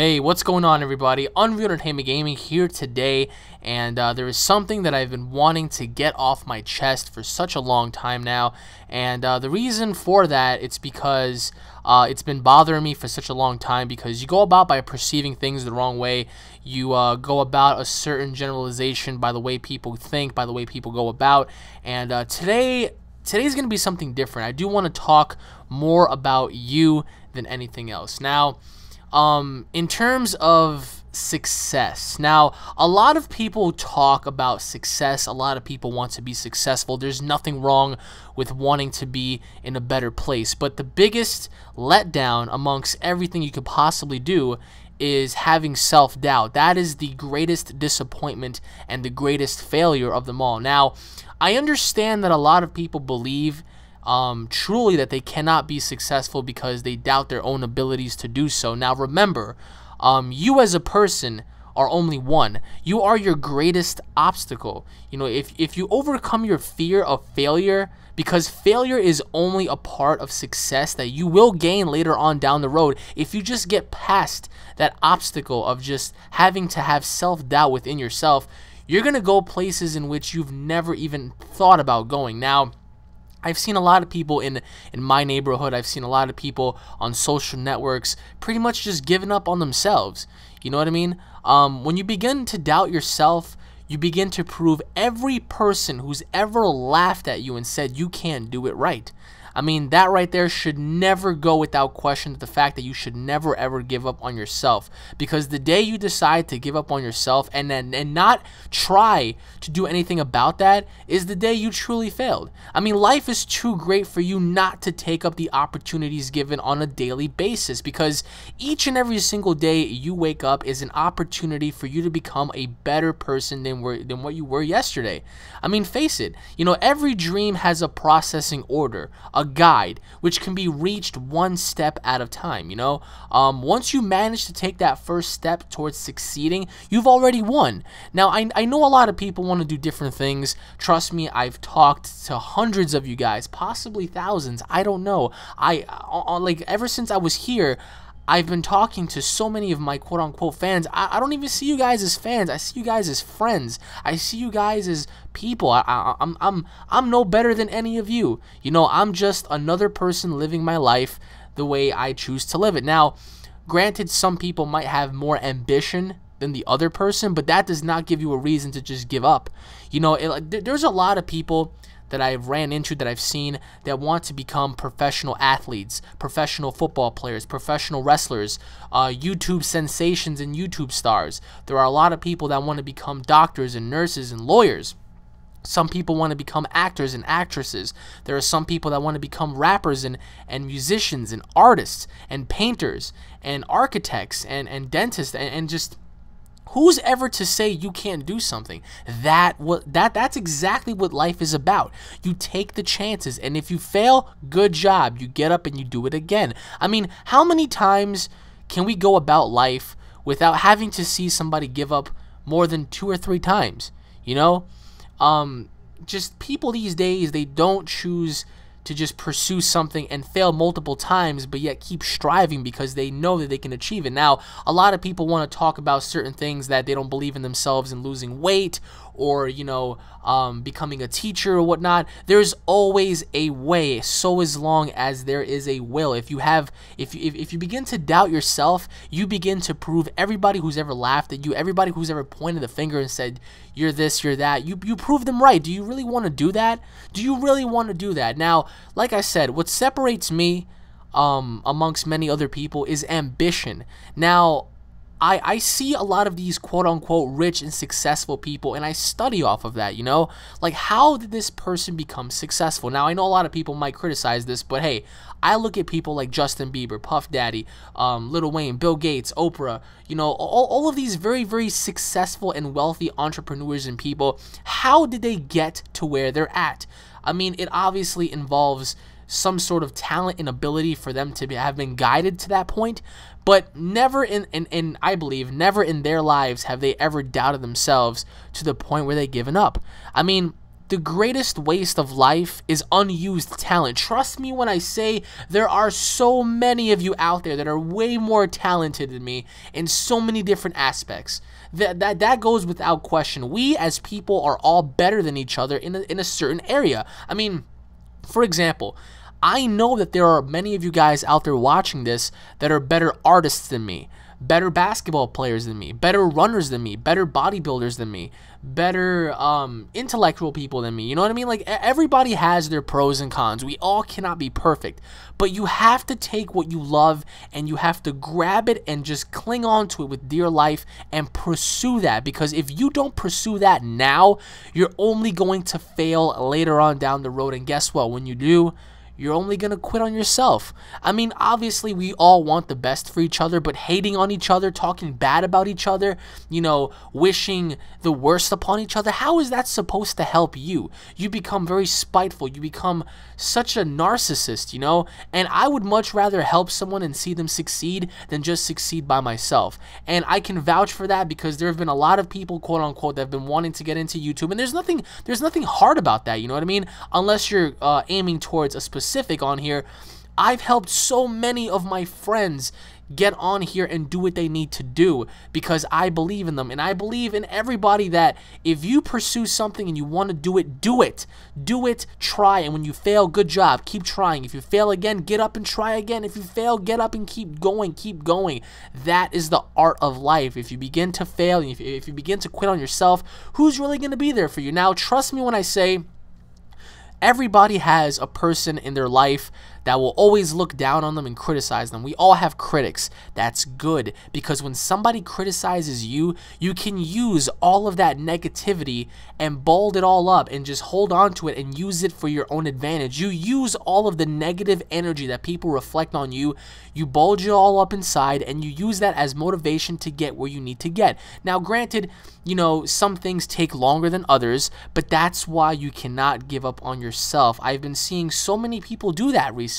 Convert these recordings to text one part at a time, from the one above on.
Hey, what's going on, everybody? UnrealEntGaming here today, and there is something that I've been wanting to get off my chest for such a long time now, and the reason for that, it's because it's been bothering me for such a long time, because you go about by perceiving things the wrong way. You go about a certain generalization by the way people think, by the way people go about, and today's going to be something different. I do want to talk more about you than anything else. Now, in terms of success, now a lot of people talk about success. A lot of people want to be successful. There's nothing wrong with wanting to be in a better place, but the biggest letdown amongst everything you could possibly do is having self-doubt. That is the greatest disappointment and the greatest failure of them all. Now, I understand that a lot of people believe truly that they cannot be successful because they doubt their own abilities to do so. Now remember, you as a person are only one. You are your greatest obstacle. You know, if you overcome your fear of failure, because failure is only a part of success that you will gain later on down the road. If you just get past that obstacle of just having to have self-doubt within yourself, you're gonna go places in which you've never even thought about going. Now, I've seen a lot of people in my neighborhood, I've seen a lot of people on social networks pretty much just giving up on themselves. You know what I mean? When you begin to doubt yourself, you begin to prove every person who's ever laughed at you and said you can't do it right. I mean, that right there should never go without question, the fact that you should never ever give up on yourself. Because the day you decide to give up on yourself and not try to do anything about that is the day you truly failed. I mean, life is too great for you not to take up the opportunities given on a daily basis, because each and every single day you wake up is an opportunity for you to become a better person than what you were yesterday. I mean, face it, you know, every dream has a processing order, a guide, which can be reached one step at a time. You know, once you manage to take that first step towards succeeding, you've already won. Now, I know a lot of people want to do different things. Trust me, I've talked to hundreds of you guys, possibly thousands. I don't know. Like, ever since I was here, I've been talking to so many of my quote-unquote fans. I don't even see you guys as fans. I see you guys as friends. I see you guys as people. I'm no better than any of you. You know, I'm just another person living my life the way I choose to live it. Now, granted, some people might have more ambition than the other person, but that does not give you a reason to just give up. You know, there's a lot of people that I've ran into, that I've seen, that want to become professional athletes, professional football players, professional wrestlers, YouTube sensations and YouTube stars. There are a lot of people that want to become doctors and nurses and lawyers. Some people want to become actors and actresses. There are some people that want to become rappers and musicians and artists and painters and architects and dentists and just... Who's ever to say you can't do something? That's exactly what life is about. You take the chances, and if you fail, good job. You get up and you do it again. I mean, how many times can we go about life without having to see somebody give up more than 2 or 3 times? You know, just people these days, they don't choose to just pursue something and fail multiple times, but yet keep striving because they know that they can achieve it. Now, a lot of people want to talk about certain things, that they don't believe in themselves and losing weight, or, you know, becoming a teacher or whatnot. There's always a way, so as long as there is a will. If you begin to doubt yourself, you begin to prove everybody who's ever laughed at you, everybody who's ever pointed the finger and said you're this, you're that, you prove them right. Do you really want to do that? Do you really want to do that? Now, like I said, what separates me amongst many other people is ambition. Now, I see a lot of these quote-unquote rich and successful people, and I study off of that, you know? Like, how did this person become successful? Now, I know a lot of people might criticize this, but hey, I look at people like Justin Bieber, Puff Daddy, Lil Wayne, Bill Gates, Oprah, you know, all of these very, very successful and wealthy entrepreneurs and people. How did they get to where they're at? I mean, it obviously involves some sort of talent and ability for them to have been guided to that point, but never I believe never in their lives have they ever doubted themselves to the point where they've given up. I mean, the greatest waste of life is unused talent. Trust me when I say there are so many of you out there that are way more talented than me in so many different aspects. That goes without question. We as people are all better than each other in a certain area. I mean, for example, I know that there are many of you guys out there watching this that are better artists than me, better basketball players than me, better runners than me, better bodybuilders than me, better intellectual people than me. You know what I mean? Like, everybody has their pros and cons. We all cannot be perfect, but you have to take what you love and you have to grab it and just cling on to it with dear life and pursue that, because if you don't pursue that now, you're only going to fail later on down the road. And guess what? When you do, you're only going to quit on yourself. I mean, obviously, we all want the best for each other, but hating on each other, talking bad about each other, you know, wishing the worst upon each other, how is that supposed to help you? You become very spiteful. You become such a narcissist, you know? And I would much rather help someone and see them succeed than just succeed by myself. And I can vouch for that because there have been a lot of people, quote unquote, that have been wanting to get into YouTube. And there's nothing hard about that, you know what I mean? Unless you're aiming towards a specific on here. I've helped so many of my friends get on here and do what they need to do because I believe in them, and I believe in everybody that if you pursue something and you want to do it, do it. Do it, try, and when you fail, good job, keep trying. If you fail again, get up and try again. If you fail, get up and keep going, keep going. That is the art of life. If you begin to fail, and if you begin to quit on yourself, who's really going to be there for you? Now, trust me when I say everybody has a person in their life that will always look down on them and criticize them. We all have critics. That's good, because when somebody criticizes you, you can use all of that negativity and bold it all up and just hold on to it and use it for your own advantage. You use all of the negative energy that people reflect on you, you bulge it all up inside, and you use that as motivation to get where you need to get. Now, granted, you know, some things take longer than others, but that's why you cannot give up on yourself. I've been seeing so many people do that recently,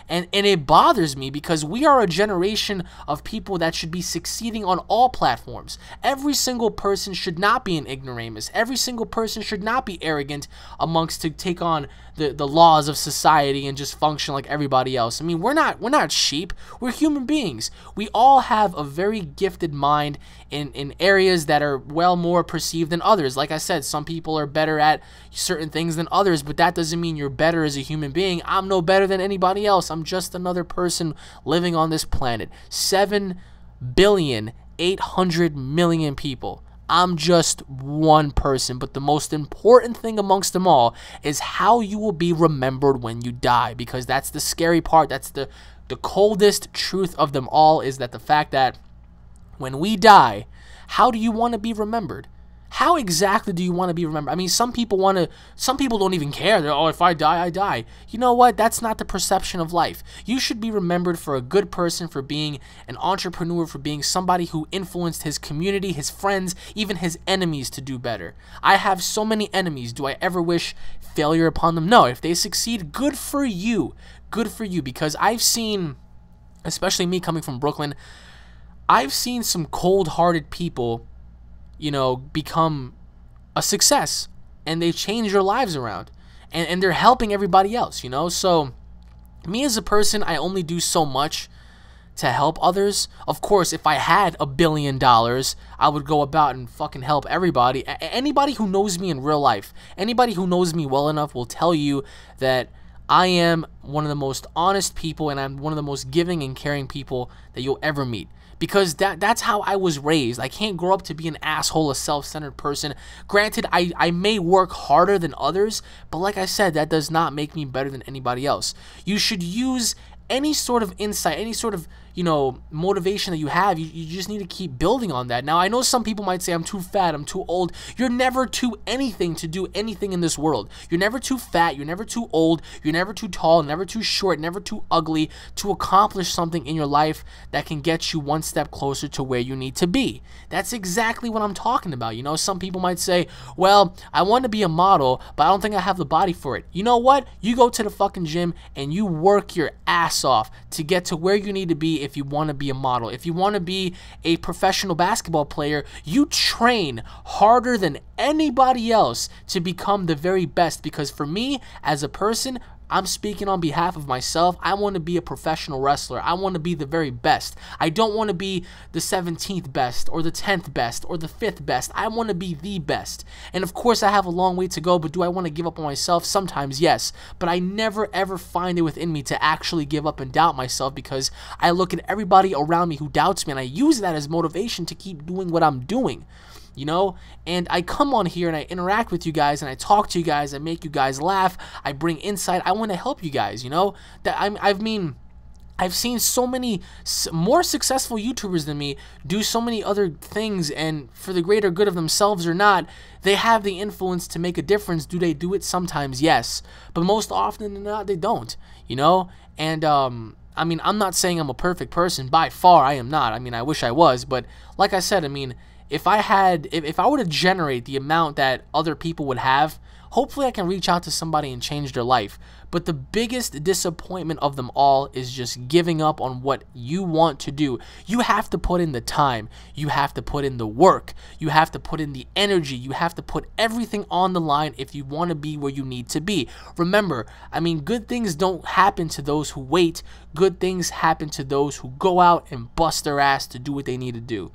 and it bothers me because we are a generation of people that should be succeeding on all platforms. Every single person should not be an ignoramus. Every single person should not be arrogant amongst to take on the laws of society and just function like everybody else. I mean, we're not sheep. We're human beings. We all have a very gifted mind in areas that are well more perceived than others. Like I said, some people are better at certain things than others, but that doesn't mean you're better as a human being. I'm no better than anybody else. I'm just another person living on this planet. 7,800,000,000 people. I'm just one person, but the most important thing amongst them all is how you will be remembered when you die, because that's the scary part. That's the coldest truth of them all, is that the fact that when we die, how do you want to be remembered? How exactly do you want to be remembered? I mean, some people don't even care. They're, oh, if I die, I die. You know what? That's not the perception of life. You should be remembered for a good person, for being an entrepreneur, for being somebody who influenced his community, his friends, even his enemies to do better. I have so many enemies. Do I ever wish failure upon them? No. If they succeed, good for you. Good for you, because I've seen, especially me coming from Brooklyn, I've seen some cold-hearted people, you know, become a success, and they change their lives around, and they're helping everybody else, you know. So me as a person, I only do so much to help others. Of course, if I had $1 billion, I would go about and fucking help everybody. Anybody who knows me in real life, anybody who knows me well enough will tell you that I am one of the most honest people, and I'm one of the most giving and caring people that you'll ever meet. Because that's how I was raised. I can't grow up to be an asshole, a self-centered person. Granted, I may work harder than others, but like I said, that does not make me better than anybody else. You should use any sort of insight, any sort of, you know, motivation that you have. You just need to keep building on that. Now, I know some people might say, I'm too fat, I'm too old. You're never too anything to do anything in this world. You're never too fat, you're never too old, you're never too tall, never too short, never too ugly to accomplish something in your life that can get you one step closer to where you need to be. That's exactly what I'm talking about. You know, some people might say, well, I want to be a model, but I don't think I have the body for it. You know what? You go to the fucking gym and you work your ass off to get to where you need to be be if you want to be a model. If you want to be a professional basketball player, you train harder than anybody else to become the very best. Because for me, as a person, I'm speaking on behalf of myself. I want to be a professional wrestler. I want to be the very best. I don't want to be the 17th best or the 10th best or the 5th best. I want to be the best. And of course, I have a long way to go, but do I want to give up on myself? Sometimes, yes. But I never, ever find it within me to actually give up and doubt myself, because I look at everybody around me who doubts me, and I use that as motivation to keep doing what I'm doing. You know, and I come on here and I interact with you guys and I talk to you guys, I make you guys laugh, I bring insight, I want to help you guys, you know, that I've seen so many more successful YouTubers than me do so many other things, and for the greater good of themselves or not, they have the influence to make a difference. Do they do it? Sometimes, yes, but most often than not, they don't, you know, and I mean, I'm not saying I'm a perfect person, by far I am not. I mean, I wish I was, but like I said, I mean, if I were to generate the amount that other people would have, hopefully I can reach out to somebody and change their life. But the biggest disappointment of them all is just giving up on what you want to do. You have to put in the time. You have to put in the work. You have to put in the energy. You have to put everything on the line if you want to be where you need to be. Remember, I mean, good things don't happen to those who wait. Good things happen to those who go out and bust their ass to do what they need to do.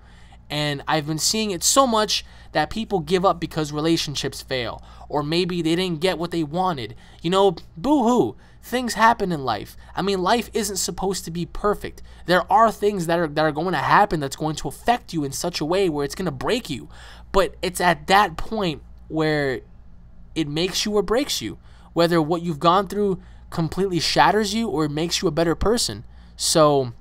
And I've been seeing it so much that people give up because relationships fail, or maybe they didn't get what they wanted. You know, boo-hoo. Things happen in life. I mean, life isn't supposed to be perfect. There are things that are going to happen that's going to affect you in such a way where it's going to break you. But it's at that point where it makes you or breaks you. Whether what you've gone through completely shatters you or it makes you a better person. So,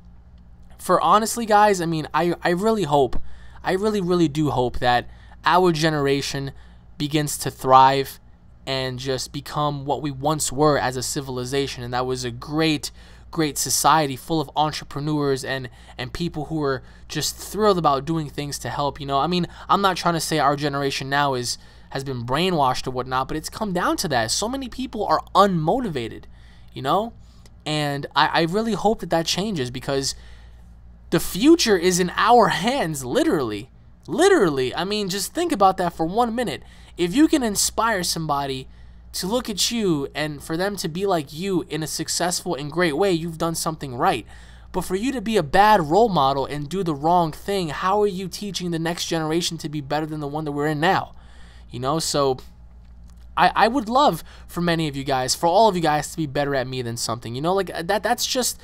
for honestly, guys, I mean, I really hope, I really do hope that our generation begins to thrive and just become what we once were as a civilization. And that was a great society full of entrepreneurs and people who were just thrilled about doing things to help, you know. I mean, I'm not trying to say our generation now has been brainwashed or whatnot, but it's come down to that. So many people are unmotivated, you know. And I really hope that changes, because the future is in our hands, literally. Literally. I mean, just think about that for 1 minute. If you can inspire somebody to look at you and for them to be like you in a successful and great way, you've done something right. But for you to be a bad role model and do the wrong thing, how are you teaching the next generation to be better than the one that we're in now? You know, so I would love for many of you guys, for all of you guys, to be better at me than something. You know, like that's just,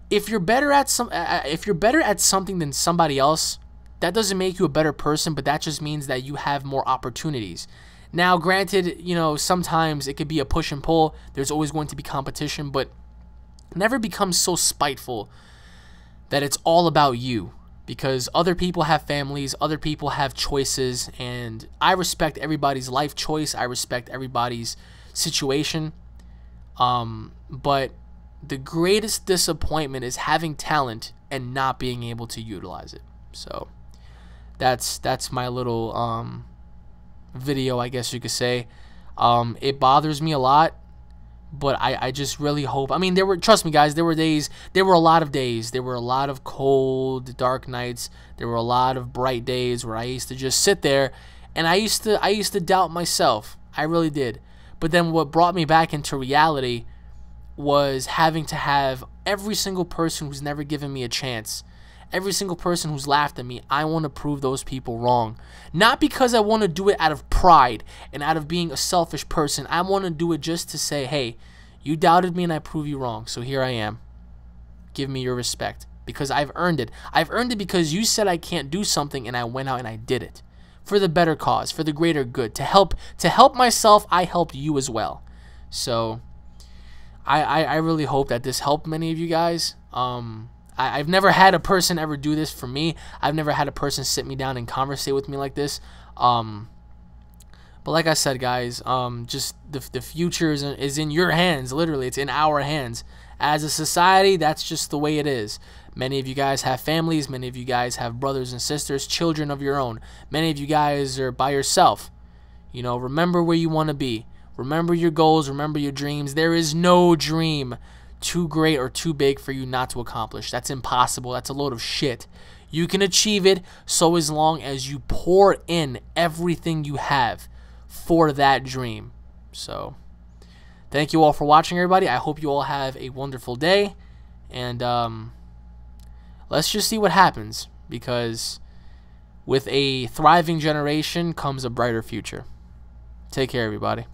if you're better at something than somebody else, that doesn't make you a better person, but that just means that you have more opportunities. Now, granted, you know, sometimes it could be a push and pull. There's always going to be competition, but never become so spiteful that it's all about you, because other people have families, other people have choices, and I respect everybody's life choice. I respect everybody's situation. But the greatest disappointment is having talent and not being able to utilize it. So that's my little video, I guess you could say. It bothers me a lot, but I just really hope. I mean, trust me, guys, there were a lot of days. There were a lot of cold, dark nights. There were a lot of bright days where I used to just sit there, and I used to doubt myself. I really did. But then what brought me back into reality was having to have every single person who's never given me a chance, every single person who's laughed at me, I want to prove those people wrong. Not because I want to do it out of pride and out of being a selfish person. I want to do it just to say, hey, you doubted me and I prove you wrong, so here I am. Give me your respect, because I've earned it. I've earned it because you said I can't do something and I went out and I did it. For the better cause, for the greater good. To help myself, I helped you as well. So I really hope that this helped many of you guys. I've never had a person ever do this for me. I've never had a person sit me down and conversate with me like this. But like I said, guys, just the future is in your hands. Literally, it's in our hands. As a society, that's just the way it is. Many of you guys have families. Many of you guys have brothers and sisters, children of your own. Many of you guys are by yourself. You know, remember where you want to be. Remember your goals. Remember your dreams. There is no dream too great or too big for you not to accomplish. That's impossible. That's a load of shit. You can achieve it so as long as you pour in everything you have for that dream. So, thank you all for watching, everybody. I hope you all have a wonderful day. And let's just see what happens, because with a thriving generation comes a brighter future. Take care, everybody.